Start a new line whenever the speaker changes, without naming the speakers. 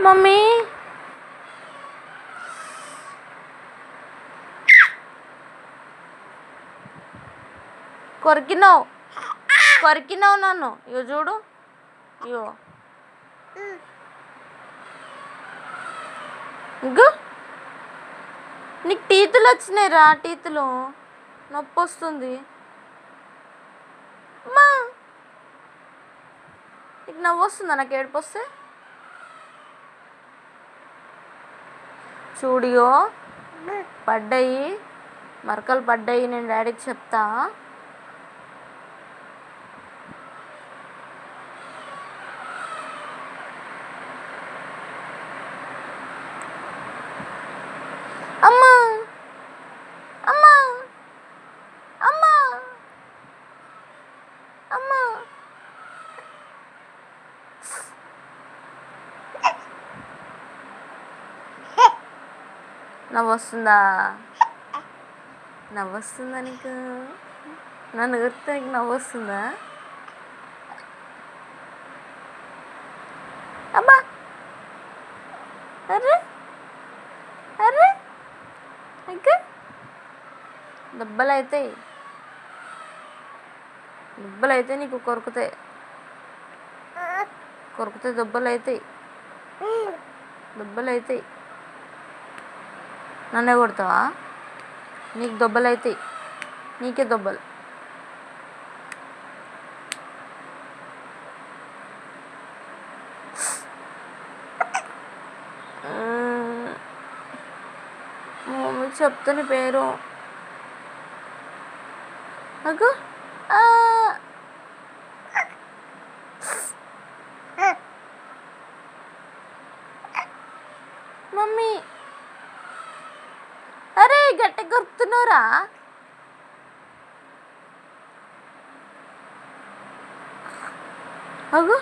Mummy కొరికినావు నన్ను. ఇగో చూడు, ఇగో ఇంకో నీకు టీతులు వచ్చినాయిరా, టీతులు నొప్పి వస్తుంది. అమ్మా నీకు నవ్వు వస్తుందా నాకు ఏడుపు వస్తే? చూడియో పడ్డాయి, మరకలు పడ్డాయి, నేను డాడీకి చెప్తా. అమ్మా అమ్మా అమ్మా అమ్మా నవ్వొస్తుందా? నవ్వొస్తుందా నీకు? నన్ను గుర్తు నీకు నవ్వొస్తుందా? అబ్బా అర్రే అర్రే ఇంకా దెబ్బలు అవుతాయి నీకు, కొరుకుతాయి దెబ్బలు అవుతాయి. నన్నే కొడతావా? నీకు దెబ్బలు అవుతాయి, నీకే దెబ్బలు. మమ్మీ చెప్తాను పేరు. నాకు మమ్మీ అరే గట్టి గుర్తున్నారా? అగో